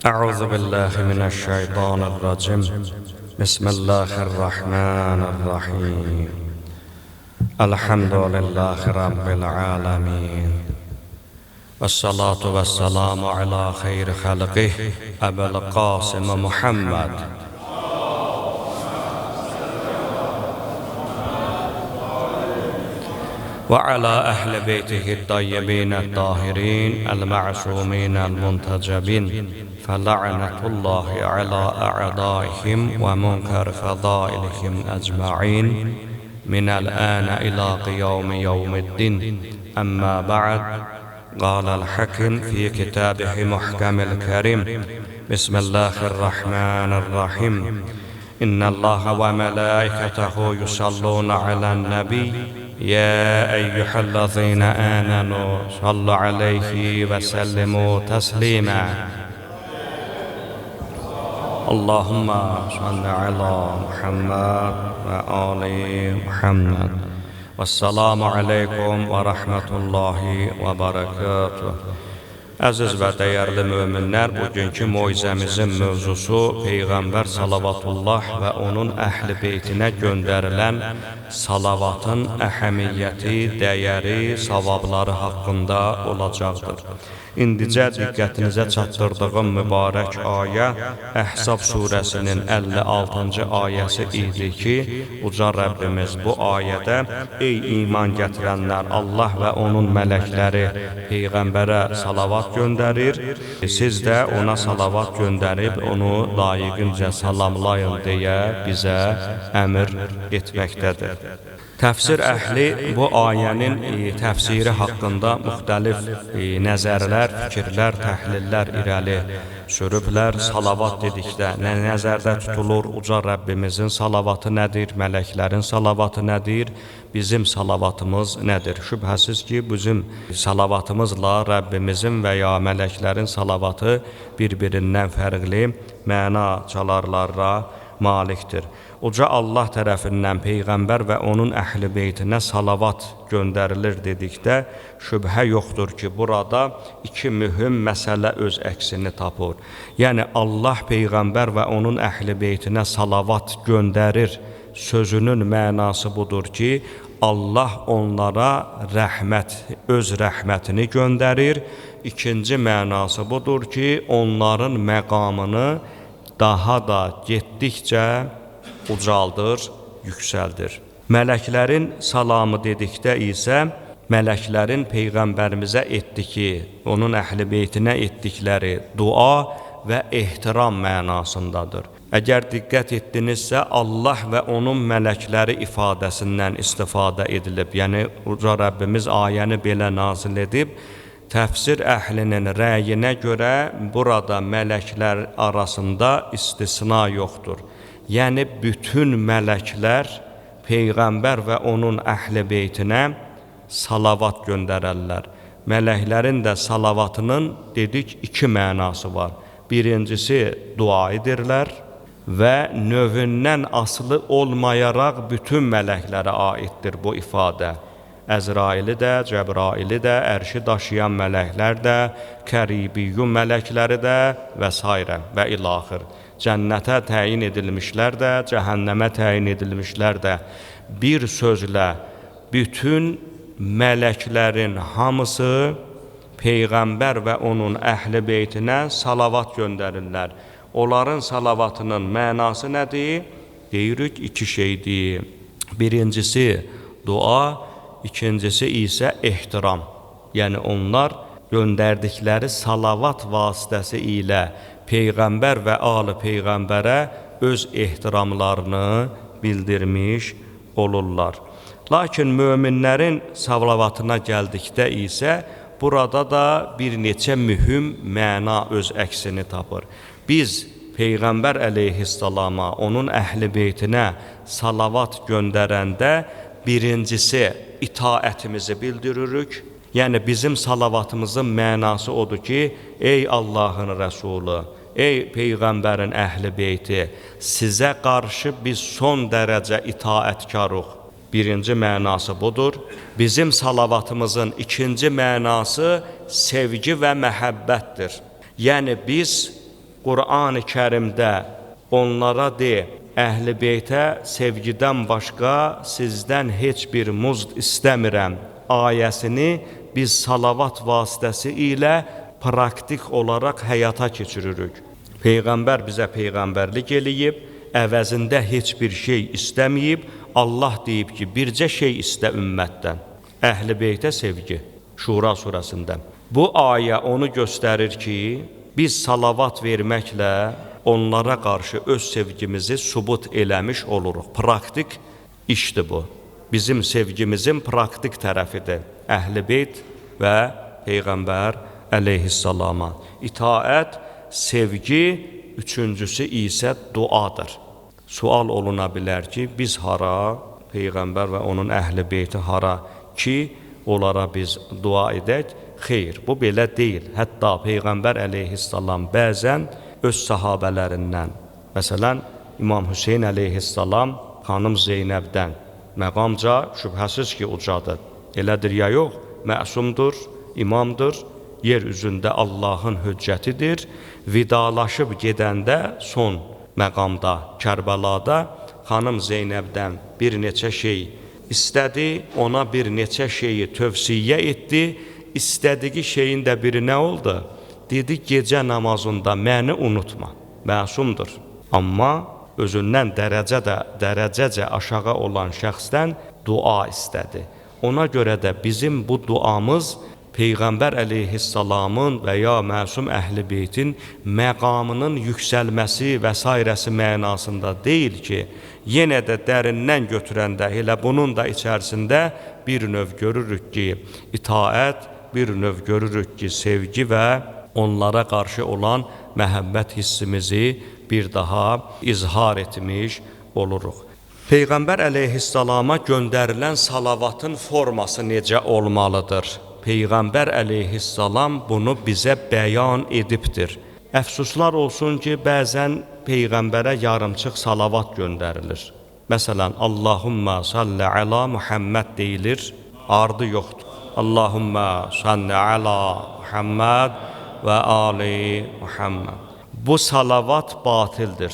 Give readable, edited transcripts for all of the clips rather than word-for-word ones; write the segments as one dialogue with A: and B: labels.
A: أعوذ بالله من الشيطان الرجيم. بسم الله الرحمن الرحيم. الحمد لله رب العالمين، والصلاة والسلام على خير خلقه أبي القاسم محمد وعلى أهل بيته الطيبين الطاهرين المعصومين المنتجبين، فلعنة الله على أعدائهم ومنكر فضائلهم أجمعين من الآن إلى قيام يوم الدين. أما بعد، قال الحكم في كتابه محكم الكريم: بسم الله الرحمن الرحيم. إن الله وملائكته يصلون على النبي يا أيها الذين آمنوا صلوا عليه وسلموا تسليما. اللهم صل على محمد وآل محمد. والسلام عليكم ورحمة الله وبركاته. Əziz və dəyərli möminlər, bugünkü moizəmizin mövzusu Peyğəmbər salavatullah və onun əhl-i beytinə göndərilən salavatın əhəmiyyəti, dəyəri, savabları haqqında olacaqdır. İndicə diqqətinizə çatdırdığım mübarək ayə Əhzab surəsinin 56-cı ayəsi idi ki, Uca Rəbbimiz bu ayədə: ey iman gətirənlər, Allah və onun mələkləri Peyğəmbərə salavat göndərir, siz də ona salavat göndərib onu layiqincə salamlayın deyə bizə əmr etməkdədir. Təfsir əhli bu ayənin təfsiri haqqında müxtəlif nəzərlər, fikirlər, təhlillər irəli sürüblər. Salavat dedikdə nə nəzərdə tutulur? Uca Rəbbimizin salavatı nədir? Mələklərin salavatı nədir? Bizim salavatımız nədir? Şübhəsiz ki, bizim salavatımızla Rəbbimizin və ya mələklərin salavatı bir-birindən fərqli məna çalarlara malikdir. Uca Allah tərəfindən Peyğəmbər və onun əhl-i beytinə salavat göndərilir dedikdə şübhə yoxdur ki, burada iki mühüm məsələ öz əksini tapır. Yəni Allah Peyğəmbər və onun əhl-i beytinə salavat göndərir sözünün mənası budur ki, Allah onlara öz rəhmətini göndərir. İkinci mənası budur ki, onların məqamını daha da getdikcə ucaldır, yüksəldir. Mələklərin salamı dedikdə isə mələklərin Peyğəmbərimizə etdiyi, onun əhl-i beytinə etdikləri dua və ehtiram mənasındadır. Əgər diqqət etdinizsə, Allah və onun mələkləri ifadəsindən istifadə edilib. Yəni, Uca Rəbbimiz ayəni belə nazil edib, təfsir əhlinin rəyinə görə burada mələklər arasında istisna yoxdur. Yəni, bütün mələklər Peyğəmbər və onun əhl-i beytinə salavat göndərərlər. Mələklərin də salavatının dedik iki mənası var. Birincisi dua edirlər və növündən asılı olmayaraq bütün mələklərə aiddir bu ifadə. Əzraili də, Cəbraili də, ərşi daşıyan mələklər də, kəribiyyun mələkləri də və s. və ilaxır. Cənnətə təyin edilmişlər də, cəhənnəmə təyin edilmişlər də. Bir sözlə, bütün mələklərin hamısı Peyğəmbər və onun əhl-i beytinə salavat göndərirlər. Onların salavatının mənası nədir? Deyirik, iki şeydir. Birincisi dua, İkincisi isə ehtiram. Yəni, onlar göndərdikləri salavat vasitəsi ilə Peyğəmbər və ali Peyğəmbərə öz ehtiramlarını bildirmiş olurlar. Lakin möminlərin salavatına gəldikdə isə burada da bir neçə mühüm məna öz əksini tapır. Biz Peyğəmbər əleyhissalama, onun əhl-i beytinə salavat göndərəndə birincisi itaətimizi bildiririk. Yəni, bizim salavatımızın mənası odur ki, ey Allahın Rəsulü, ey Peyğəmbərin əhl-i beyti, sizə qarşı biz son dərəcə itaətkarıq. Birinci mənası budur. Bizim salavatımızın ikinci mənası sevgi və məhəbbətdir. Yəni, biz Qur'an-ı Kərimdə onlara de, Əhl-i Beytə sevgidən başqa sizdən heç bir muzd istəmirəm ayəsini biz salavat vasitəsi ilə praktik olaraq həyata keçiririk. Peyğəmbər bizə peyğəmbərlik eləyib, əvəzində heç bir şey istəməyib, Allah deyib ki, bircə şey istə ümmətdən, Əhl-i Beytə sevgi. Şura surəsində. Bu ayə onu göstərir ki, biz salavat verməklə onlara qarşı öz sevgimizi sübut eləmiş oluruq. Praktik işdir bu. Bizim sevgimizin praktik tərəfidir. Əhl-i Beyt və Peyğəmbər əleyhissalama. İtaət, sevgi, üçüncüsü isə duadır. Sual oluna bilər ki, biz hara, Peyğəmbər və onun Əhl-i Beyti hara ki, onlara biz dua edək? Xeyr, bu belə deyil. Hətta Peyğəmbər əleyhissalam bəzən öz sahabələrindən, məsələn, İmam Hüseyin əleyhissalam xanım Zeynəbdən məqamca şübhəsiz ki, ucadır. Elədir ya yox, məsumdur, imamdır, yer üzündə Allahın hüccətidir. Vidalaşıb gedəndə son məqamda, Kərbəlada xanım Zeynəbdən bir neçə şey istədi, ona bir neçə şeyi tövsiyə etdi. İstədiyi şeyin də biri nə oldu? Dedi, gecə namazında məni unutma, məsumdur. Amma özündən dərəcəcə aşağı olan şəxsdən dua istədi. Ona görə də bizim bu duamız Peyğəmbər əleyhissalamın və ya məsum Əhl-i Beytin məqamının yüksəlməsi və s. mənasında deyil ki, yenə də dərindən götürəndə elə bunun da içərisində bir növ görürük ki, itaət, bir növ görürük ki, sevgi və onlara qarşı olan məhəbbət hissimizi bir daha izhar etmiş oluruq. Peyğəmbər əleyhissalama göndərilən salavatın forması necə olmalıdır? Peyğəmbər əleyhissalam bunu bizə bəyan edibdir. Əfsuslar olsun ki, bəzən Peyğəmbərə yarımçıq salavat göndərilir. Məsələn, Allahumma salli ala Muhammed deyilir, ardı yoxdur. Allahumma salli ala Muhammed və ali Muhammed. Bu salavat batildir.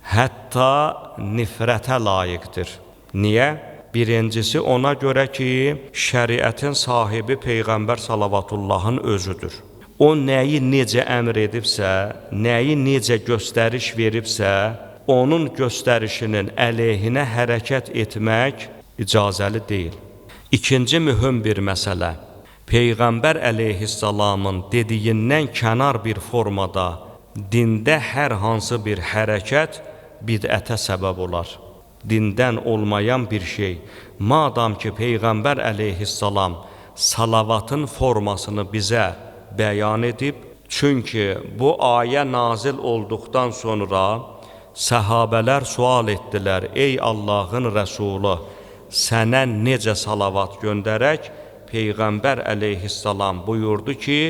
A: Hətta nifrətə layiqdir. Niyə? Birincisi ona görə ki, şəriətin sahibi Peyğəmbər salavatullahın özüdür. O nəyi necə əmr edibsə, nəyi necə göstəriş veribsə, onun göstərişinin əleyhinə hərəkət etmək icazəli deyil. İkinci mühüm bir məsələ, Peyğəmbər əleyhissalamın dediyindən kənar bir formada dində hər hansı bir hərəkət bidətə səbəb olar. Dindən olmayan bir şey, madam ki Peyğəmbər əleyhissalam salavatın formasını bizə bəyan edib, çünki bu ayə nazil olduqdan sonra səhabələr sual etdilər, ey Allahın Rəsulü, sənə necə salavat göndərək? Peyğəmbər əleyhissalam buyurdu ki,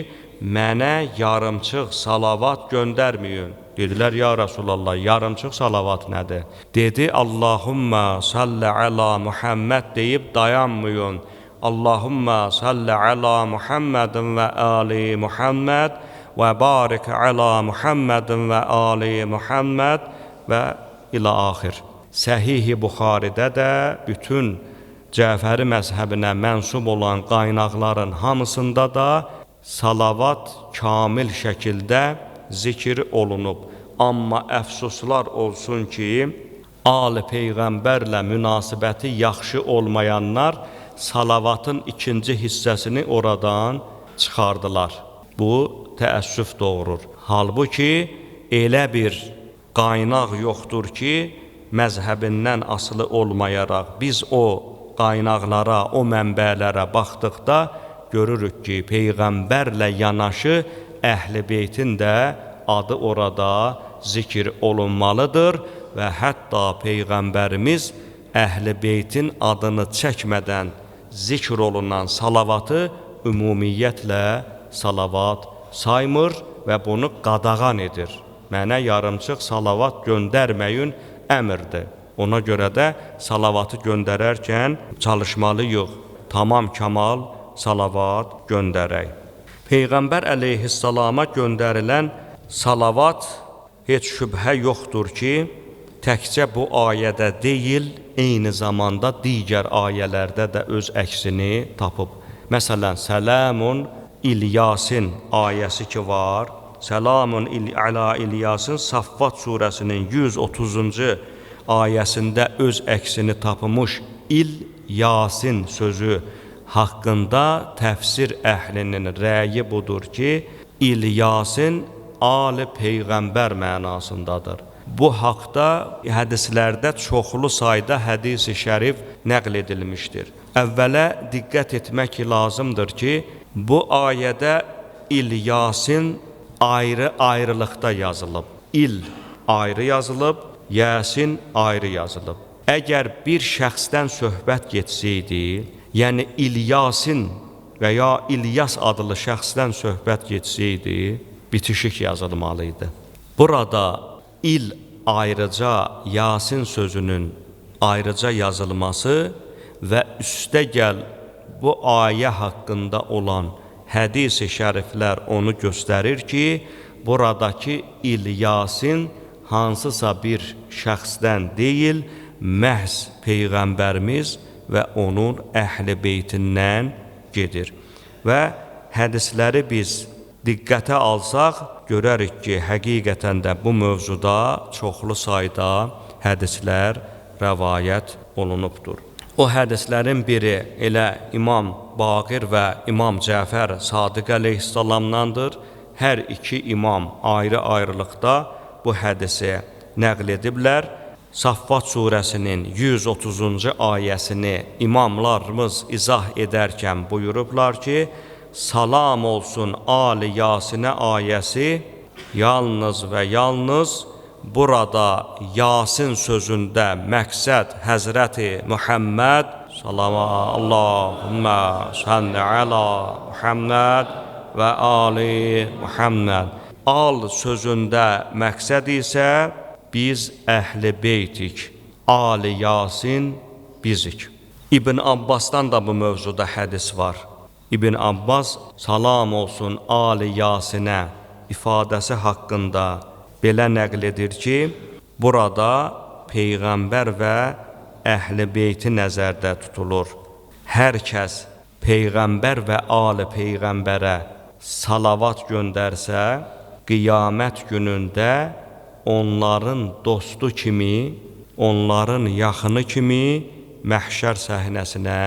A: mənə yarımçıq salavat göndərməyin. Dedilər, ya Rasulallah, yarımçıq salavat nədir? Dedi, Allahumma salli ala Muhammed deyib dayanmayın. Allahumma salli ala Muhammedin və ali Muhammed və barik ala Muhammedin və ali Muhammed və ilə axir. Səhih-i Buxaridə də bütün Cəfəri məzhəbinə mənsub olan qaynaqların hamısında da salavat kamil şəkildə zikr olunub. Amma əfsuslar olsun ki, Ali Peyğəmbərlə münasibəti yaxşı olmayanlar salavatın ikinci hissəsini oradan çıxardılar. Bu təəssüf doğurur. Halbuki elə bir qaynaq yoxdur ki, məzhəbindən asılı olmayaraq biz o qaynaqlara, o mənbələrə baxdıqda görürük ki, Peyğəmbərlə yanaşı Əhl-i Beytin də adı orada zikr olunmalıdır və hətta Peyğəmbərimiz Əhl-i Beytin adını çəkmədən zikr olunan salavatı ümumiyyətlə salavat saymır və bunu qadağan edir. Mənə yarımçıq salavat göndərməyin əmrdir. Ona görə də salavatı göndərərkən çalışmalıyıq, tamam kamal salavat göndərək. Peyğəmbər əleyhissalama göndərilən salavat heç şübhə yoxdur ki, təkcə bu ayədə deyil, eyni zamanda digər ayələrdə də öz əksini tapıb. Məsələn, Səlamun İlyasin ayəsi ki var, Səlamun əla İlyasin Saffat surəsinin 130-cu ayəsində öz əksini tapmış İlyasin sözü haqqında təfsir əhlinin rəyi budur ki, İlyasin Ali Peyğəmbər mənasındadır. Bu haqda hədislərdə çoxlu sayda hədis-i şərif nəql edilmişdir. Əvvələ diqqət etmək lazımdır ki, bu ayədə İlyasin ayrı-ayrılıqda yazılıb. İl ayrı yazılıb, Yasin ayrı yazılıb. Əgər bir şəxsdən söhbət getsəydi, yəni İlyasin və ya İlyas adlı şəxsdən söhbət getsəydi, bitişik yazılmalıydı. Burada il ayrıca, Yasin sözünün ayrıca yazılması və üstəgəl bu ayə haqqında olan hədis-i şəriflər onu göstərir ki, buradakı İlyasin hansısa bir şəxsdən deyil, məhz Peyğəmbərimiz və onun əhl-i beytindən gedir. Və hədisləri biz diqqətə alsaq, görərik ki, həqiqətən də bu mövzuda çoxlu sayda hədislər rəvayət olunubdur. O hədislərin biri elə İmam Baqir və İmam Cəfər Sadiq əleyhissalamdandır. Hər iki imam ayrı-ayrılıqda bu hədisi nəql ediblər. Saffat surəsinin 130-cu ayəsini imamlarımız izah edərkən buyurublar ki, salam olsun Ali Yasinə ayəsi yalnız və yalnız burada Yasin sözündə məqsəd Həzrəti Muhammed Allahümmə salli ala Muhammed və Ali Muhammed al sözündə məqsəd isə biz əhl-i beytik, Ali Yasin bizik. İbn Abbasdan da bu mövzuda hədis var. İbn Abbas salam olsun Ali Yasinə ifadəsi haqqında belə nəql edir ki, burada Peyğəmbər və əhl-i beyti nəzərdə tutulur. Hər kəs Peyğəmbər və Ali Peyğəmbərə salavat göndərsə, qiyamət günündə onların dostu kimi, onların yaxını kimi məhşər səhnəsinə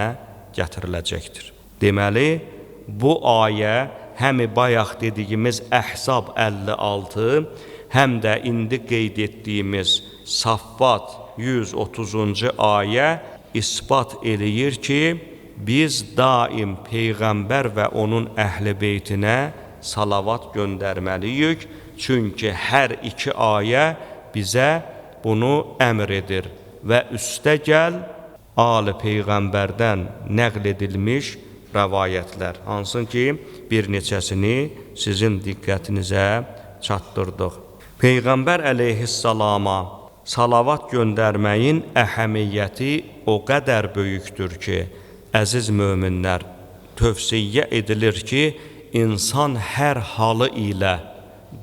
A: gətiriləcəkdir. Deməli, bu ayə həmi bayaq dediyimiz Əhzab 56, həm də indi qeyd etdiyimiz Saffat 130-cu ayə isbat eləyir ki, biz daim Peyğəmbər və onun əhl-i beytinə salavat göndərməliyik. Çünki hər iki ayə bizə bunu əmr edir və üstəgəl Ali Peyğəmbərdən nəql edilmiş rəvayətlər, hansı ki, bir neçəsini sizin diqqətinizə çatdırdıq. Peyğəmbər əleyhissalama salavat göndərməyin əhəmiyyəti o qədər böyükdür ki, əziz möminlər, tövsiyə edilir ki, insan hər halı ilə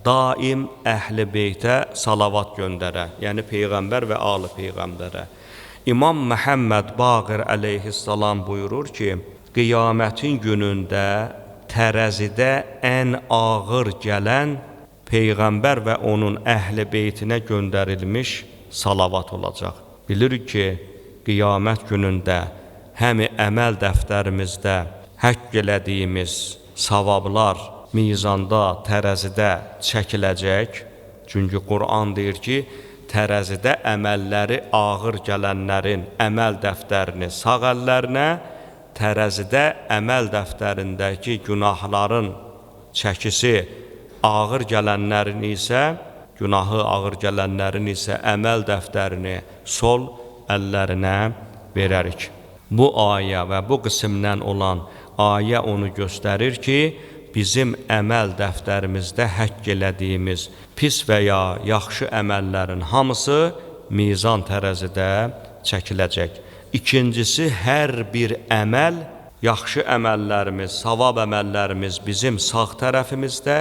A: daim əhl-i beytə salavat göndərə, yəni Peyğəmbər və Ali Peyğəmbərə. İmam Məhəmməd Baqir əleyhissalam buyurur ki, qiyamətin günündə tərəzidə ən ağır gələn Peyğəmbər və onun əhl-i beytinə göndərilmiş salavat olacaq. Bilirik ki, qiyamət günündə həmi əməl dəftərimizdə həkk elədiyimiz savablar mizanda, tərəzidə çəkiləcək. Çünki Qur'an deyir ki, tərəzidə əməlləri ağır gələnlərin əməl dəftərini sağ əllərinə, tərəzidə əməl dəftərindəki günahların çəkisi ağır gələnlərin isə, günahı ağır gələnlərin isə əməl dəftərini sol əllərinə verərik. Bu ayə və bu qismdən olan ayə onu göstərir ki, bizim əməl dəftərimizdə həkk elədiyimiz pis və ya yaxşı əməllərin hamısı mizan tərəzidə çəkiləcək. İkincisi, hər bir əməl, yaxşı əməllərimiz, savab əməllərimiz bizim sağ tərəfimizdə,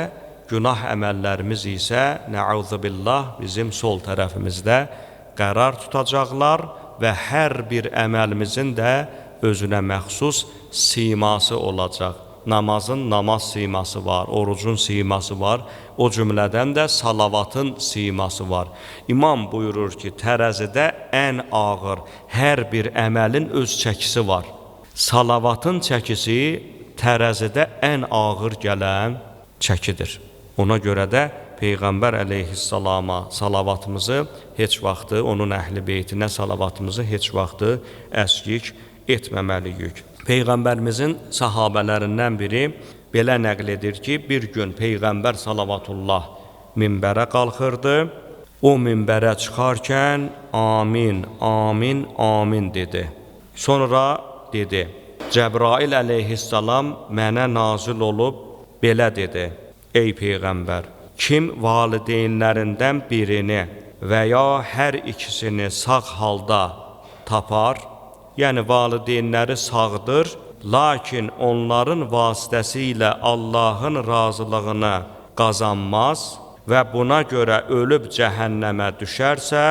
A: günah əməllərimiz isə nəuzubillah bizim sol tərəfimizdə qərar tutacaqlar və hər bir əməlimizin də özünə məxsus siması olacaq. Namazın namaz siması var, orucun siması var, o cümlədən də salavatın siması var. İmam buyurur ki, tərəzidə ən ağır hər bir əməlin öz çəkisi var. Salavatın çəkisi tərəzidə ən ağır gələn çəkidir. Ona görə də Peyğəmbər əleyhissalama salavatımızı heç vaxtı, onun əhl-i beytinə salavatımızı heç vaxtı əskik etməməliyik. Peyğəmbərimizin sahabələrindən biri belə nəql edir ki, bir gün Peyğəmbər salavatullah minbərə qalxırdı. O minbərə çıxarkən amin, amin, amin dedi. Sonra dedi, Cəbrail əleyhissalam mənə nazil olub belə dedi, ey Peyğəmbər, kim valideynlərindən birini və ya hər ikisini sağ halda tapar, yəni valideynləri sağdır, lakin onların vasitəsilə Allahın razılığını qazanmaz və buna görə ölüb cəhənnəmə düşərsə,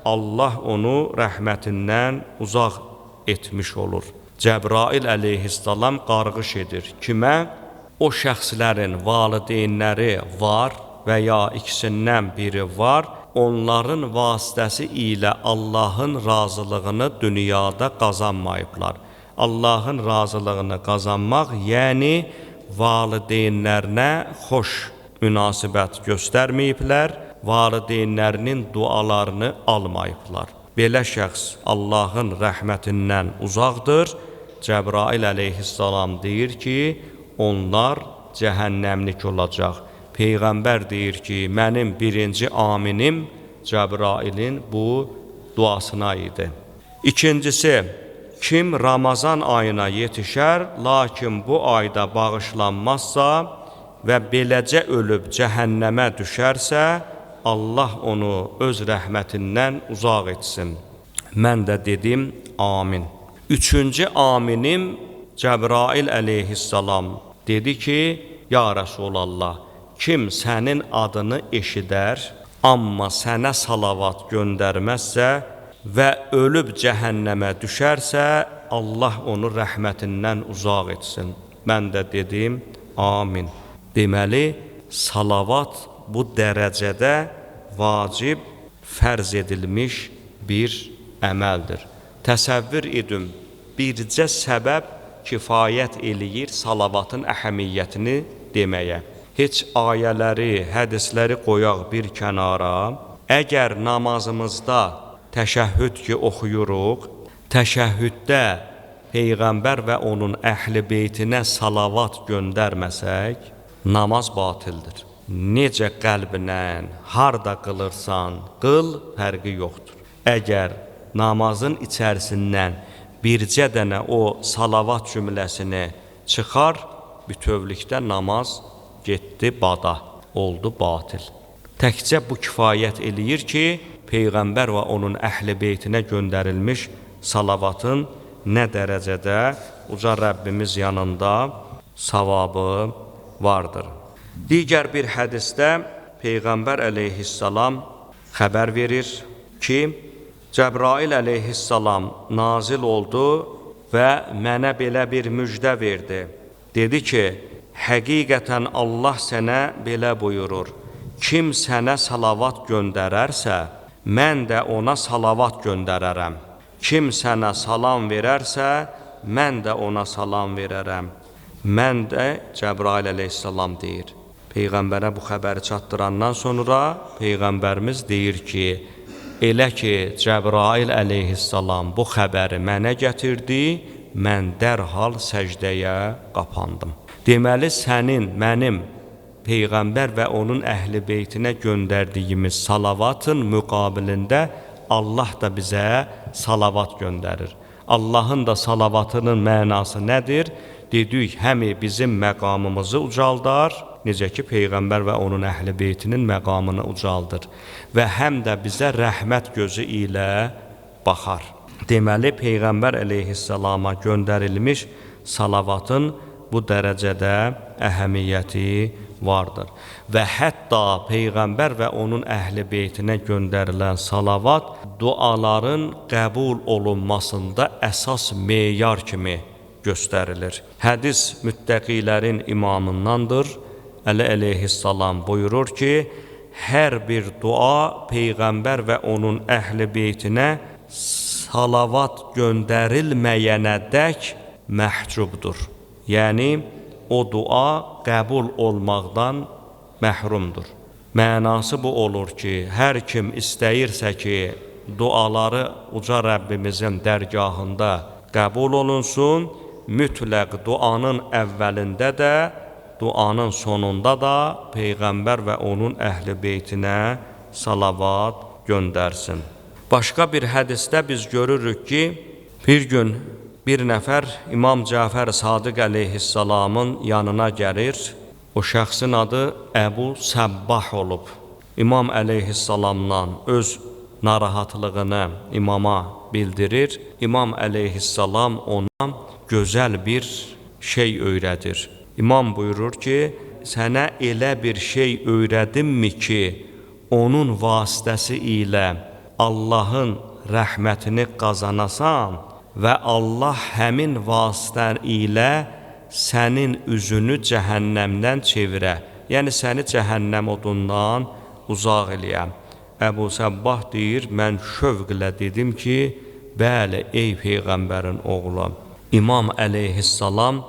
A: Allah onu rəhmətindən uzaq etmiş olur. Cəbrail əleyhissalam qarğış edir. Kimə? O şəxslərin valideynləri var və ya ikisindən biri var, onların vasitəsi ilə Allahın razılığını dünyada qazanmayıblar. Allahın razılığını qazanmaq, yəni valideynlərinə xoş münasibət göstərməyiblər, valideynlərinin dualarını almayıblar. Belə şəxs Allahın rəhmətindən uzaqdır. Cəbrail əleyhissalam deyir ki, onlar cəhənnəmlik olacaq. Peyğəmbər deyir ki, mənim birinci aminim Cəbrailin bu duasına idi. İkincisi, kim Ramazan ayına yetişər, lakin bu ayda bağışlanmazsa və beləcə ölüb cəhənnəmə düşərsə, Allah onu öz rəhmətindən uzaq etsin. Mən də dedim, amin. Üçüncü aminim Cəbrail əleyhissalam dedi ki, ya Rəsulallah, kim sənin adını eşidər, amma sənə salavat göndərməzsə və ölüb cəhənnəmə düşərsə, Allah onu rəhmətindən uzaq etsin. Mən də dedim, amin. Deməli, salavat bu dərəcədə vacib, fərz edilmiş bir əməldir. Təsəvvür edin, bircə səbəb kifayət eləyir salavatın əhəmiyyətini deməyə. Heç ayələri, hədisləri qoyaq bir kənara, əgər namazımızda təşəhhüd ki oxuyuruq, təşəhhüddə Peyğəmbər və onun əhl-i beytinə salavat göndərməsək, namaz batildir. Necə qəlbinən, harda qılırsan, qıl, fərqi yoxdur. Əgər namazın içərisindən bircə dənə o salavat cümləsini çıxar, bütövlükdə namaz getdi bada, oldu batil. Təkcə bu kifayət eləyir ki, Peyğəmbər və onun əhl-i beytinə göndərilmiş salavatın nə dərəcədə uca Rəbbimiz yanında savabı vardır. Digər bir hədisdə Peyğəmbər əleyhissalam xəbər verir ki, Cəbrail əleyhissalam nazil oldu və mənə belə bir müjdə verdi. Dedi ki, həqiqətən Allah sənə belə buyurur, kim sənə salavat göndərərsə, mən də ona salavat göndərərəm. Kim sənə salam verərsə, mən də ona salam verərəm. Mən də Cəbrail əleyhissalam deyir. Peyğəmbərə bu xəbəri çatdırandan sonra Peyğəmbərimiz deyir ki, elə ki Cəbrail əleyhissalam bu xəbəri mənə gətirdi, mən dərhal səcdəyə qapandım. Deməli, sənin, mənim Peyğəmbər və onun əhl-i beytinə göndərdiyimiz salavatın müqabilində Allah da bizə salavat göndərir. Allahın da salavatının mənası nədir? Dedik, həmi bizim məqamımızı ucaldar, necə ki Peyğəmbər və onun əhl-i beytinin məqamını ucaldır və həm də bizə rəhmət gözü ilə baxar. Deməli, Peyğəmbər əleyhissalama göndərilmiş salavatın bu dərəcədə əhəmiyyəti vardır. Və hətta Peyğəmbər və onun əhl-i beytinə göndərilən salavat duaların qəbul olunmasında əsas meyar kimi göstərilir. Hədis müttəqilərin imamındandır. Əli əleyhissalam buyurur ki, hər bir dua Peyğəmbər və onun əhl-i beytinə salavat göndərilməyənədək məhcubdur. Yəni, o dua qəbul olmaqdan məhrumdur. Mənası bu olur ki, hər kim istəyirsə ki, duaları uca Rəbbimizin dərgahında qəbul olunsun, mütləq duanın əvvəlində də, duanın sonunda da Peyğəmbər və onun əhl-i beytinə salavat göndərsin. Başqa bir hədisdə biz görürük ki, bir gün bir nəfər İmam Cəfər Sadiq əleyhissalamın yanına gəlir. O şəxsin adı Əbu Səbbah olub. İmam əleyhissalamdan öz narahatlığını imama bildirir. İmam əleyhissalam ona gözəl bir şey öyrədir. İmam buyurur ki, sənə elə bir şey öyrədimmi ki, onun vasitəsi ilə Allahın rəhmətini qazanasan və Allah həmin vasitə ilə sənin üzünü cəhənnəmdən çevirə, yəni səni cəhənnəm odundan uzaq eləyəm. Əbu Səbbah deyir, mən şövqlə dedim ki, bəli, ey Peyğəmbərin oğlu. İmam əleyhissalam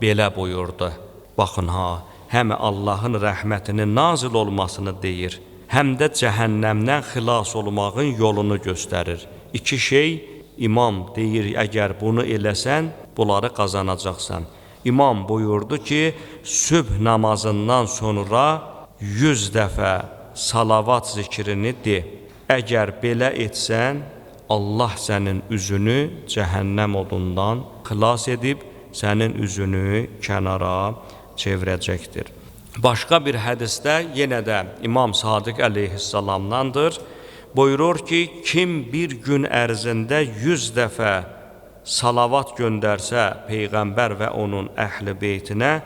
A: belə buyurdu. Baxın ha, həm Allahın rəhmətinin nazil olmasını deyir, həm də cəhənnəmdən xilas olmağın yolunu göstərir. İki şey, imam deyir, əgər bunu eləsən, bunları qazanacaqsan. İmam buyurdu ki, sübh namazından sonra 100 dəfə salavat zikrini de. Əgər belə etsən, Allah sənin üzünü cəhənnəm odundan xilas edib, sənin üzünü kənara çevirəcəkdir. Başqa bir hədisdə yenə də İmam Sadiq əleyhissalamdandır. Buyurur ki, kim bir gün ərzində 100 dəfə salavat göndərsə Peyğəmbər və onun əhl-i beytinə,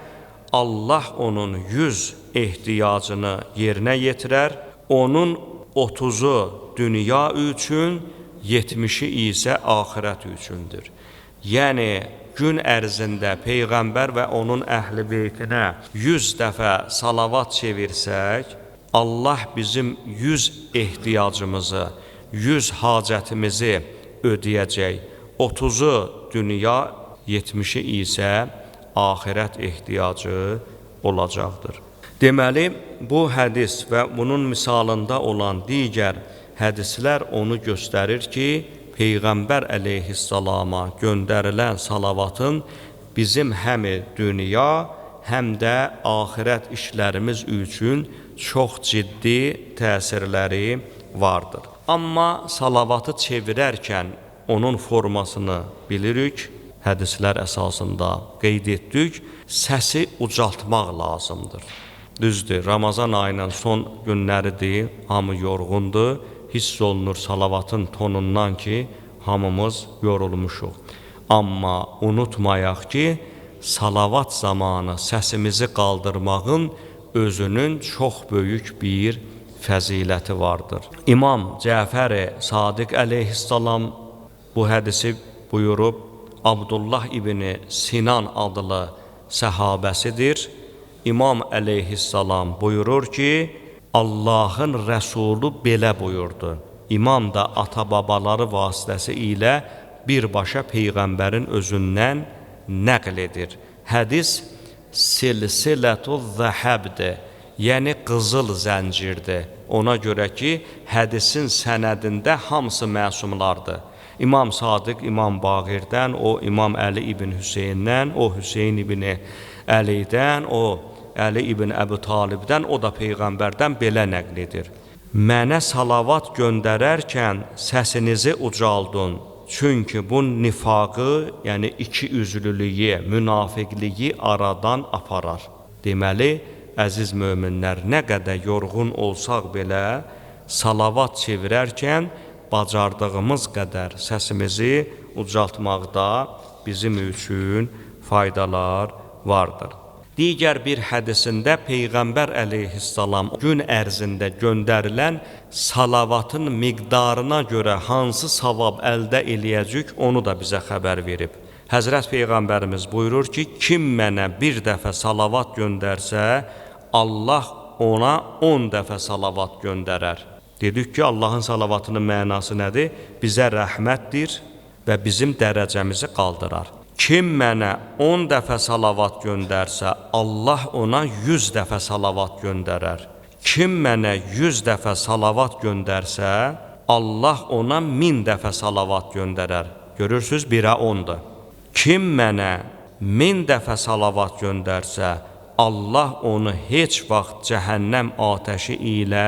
A: Allah onun 100 ehtiyacını yerinə yetirər, onun 30-u dünya üçün, 70-i isə axirət üçündür. Yəni, gün ərzində Peyğəmbər və onun əhl-i beytinə 100 dəfə salavat çevirsək, Allah bizim 100 ehtiyacımızı, 100 hacətimizi ödəyəcək. 30-u dünya, 70-i isə axirət ehtiyacı olacaqdır. Deməli, bu hədis və bunun misalında olan digər hədislər onu göstərir ki, Peyğəmbər əleyhissalama göndərilən salavatın bizim həm dünya, həm də axirət işlərimiz üçün çox ciddi təsirləri vardır. Amma salavatı çevirərkən onun formasını bilirik, hədislər əsasında qeyd etdik, səsi ucaltmaq lazımdır. Düzdür, Ramazan ayının son günləridir, hamı yorğundur, hiss olunur salavatın tonundan ki, hamımız yorulmuşuq. Amma unutmayaq ki, salavat zamanı səsimizi qaldırmağın özünün çox böyük bir fəziləti vardır. İmam Cəfər Sadiq əleyhissalam bu hədisi buyurub, Abdullah ibn Sinan adlı səhabəsidir. İmam əleyhissalam buyurur ki, Allahın Rəsulu belə buyurdu. İmam da ata-babaları vasitəsi ilə birbaşa Peyğəmbərin özündən nəql edir. Hədis silsilətu zəhəbdir, yəni qızıl zəncirdir. Ona görə ki, hədisin sənədində hamısı məsumlardır. İmam Sadiq, İmam Baqirdən, o İmam Əli ibn Hüseyndən, o Hüseyin ibn Əlidən, o Əli ibn Əbu Talibdən, o da Peyğəmbərdən belə nəql edir. Mənə salavat göndərərkən səsinizi ucaldın, çünki bu nifaqı, yəni iki üzlülüyü, münafiqliyi aradan aparar. Deməli, əziz möminlər, nə qədər yorğun olsaq belə, salavat çevirərkən bacardığımız qədər səsimizi ucaltmaqda bizim üçün faydalar vardır. Digər bir hədisində Peyğəmbər əleyhissalam gün ərzində göndərilən salavatın miqdarına görə hansı savab əldə eləyəcək, onu da bizə xəbər verib. Həzrət Peyğəmbərimiz buyurur ki, kim mənə bir dəfə salavat göndərsə, Allah ona 10 dəfə salavat göndərər. Dedik ki, Allahın salavatının mənası nədir? Bizə rəhmətdir və bizim dərəcəmizi qaldırar. Kim mənə 10 dəfə salavat göndərsə, Allah ona 100 dəfə salavat göndərər. Kim mənə 100 dəfə salavat göndərsə, Allah ona 1000 dəfə salavat göndərər. Görürsünüz, 1-ə 10'dur. Kim mənə 1000 dəfə salavat göndərsə, Allah onu heç vaxt cəhənnəm atəşi ilə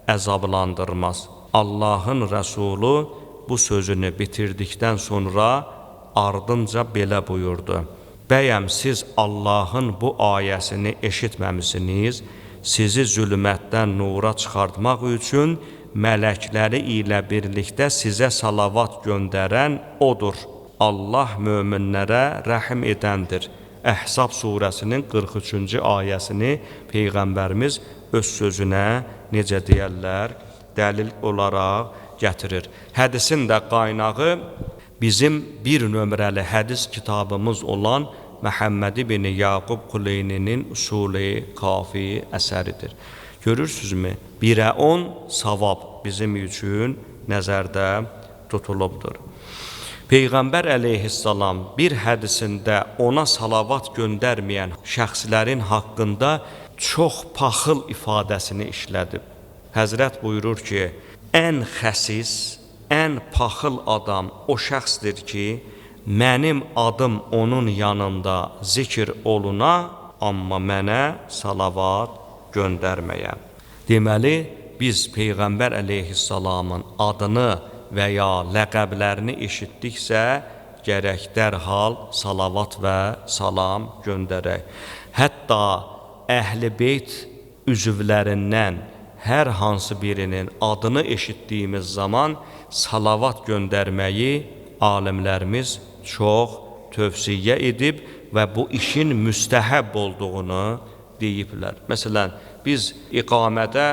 A: əzablandırmaz. Allahın Rəsulu bu sözünü bitirdikdən sonra ardınca belə buyurdu. Bəyəm siz Allahın bu ayəsini eşitməmisiniz, sizi zülmətdən nura çıxartmaq üçün mələkləri ilə birlikdə sizə salavat göndərən odur. Allah möminlərə rəhim edəndir. Əhzab surəsinin 43-cü ayəsini Peyğəmbərimiz öz sözünə necə deyərlər, dəlil olaraq gətirir. Hədisin də qaynağı bizim bir nömrəli hədis kitabımız olan Məhəmməd ibn Yaqub Xuleyninin Usul-i Kafi əsəridir. Görürsünüzmü? 1-ə 10 savab bizim üçün nəzərdə tutulubdur. Peyğəmbər əleyhissalam bir hədisində ona salavat göndərməyən şəxslərin haqqında çox paxıl ifadəsini işlədib. Həzrət buyurur ki, ən xəsis, ən paxıl adam o şəxsdir ki, mənim adım onun yanında zikr oluna, amma mənə salavat göndərməyən. Deməli, biz Peyğəmbər əleyhissalamın adını və ya ləqəblərini eşitdiksə, gərək dərhal salavat və salam göndərək. Hətta Əhl-i Beyt üzvlərindən hər hansı birinin adını eşitdiyimiz zaman salavat göndərməyi alimlərimiz çox tövsiyə edib və bu işin müstəhəb olduğunu deyiblər. Məsələn, biz iqamədə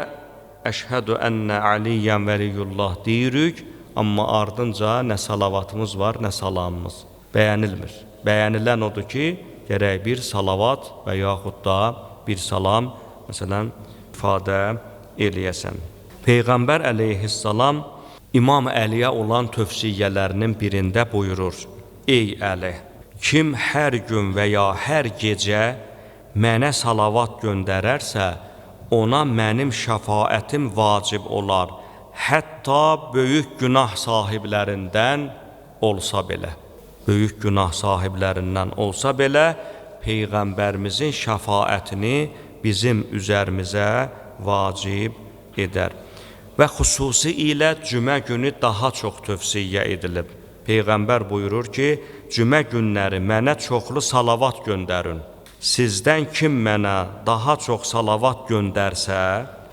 A: əşhədü ənnə Aliyyən vəliyullah deyirik, amma ardınca nə salavatımız var, nə salamımız bəyənilmir. Bəyənilən odur ki, gərək bir salavat və yaxud da bir salam, məsələn, ifadə eləyəsən. Peyğəmbər əleyhissalam İmam Əliyə olan tövsiyələrinin birində buyurur, ey Əli, kim hər gün və ya hər gecə mənə salavat göndərərsə, ona mənim şəfaətim vacib olar, hətta böyük günah sahiblərindən olsa belə. Böyük günah sahiblərindən olsa belə, Peyğəmbərimizin şəfaətini bizim üzərimizə vacib edər. Və xüsusi ilə cümə günü daha çox tövsiyə edilib. Peyğəmbər buyurur ki, cümə günləri mənə çoxlu salavat göndərin. Sizdən kim mənə daha çox salavat göndərsə,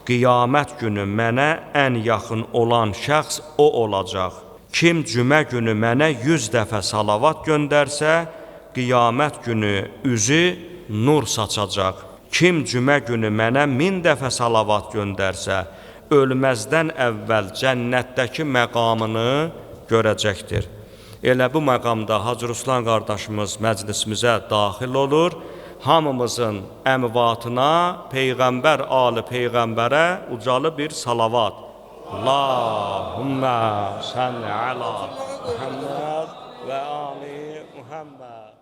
A: qiyamət günü mənə ən yaxın olan şəxs o olacaq. Kim cümə günü mənə 100 dəfə salavat göndərsə, qiyamət günü üzü nur saçacaq. Kim cümə günü mənə 1000 dəfə salavat göndərsə, ölməzdən əvvəl cənnətdəki məqamını görəcəkdir. Elə bu məqamda Hacı Ruslan qardaşımız məclisimizə daxil olur. Hamımızın əmvatına Peyğəmbər ali Peyğəmbərə ucalı bir salavat. Allahümmə səlli əla Muhammed və ali Muhammed.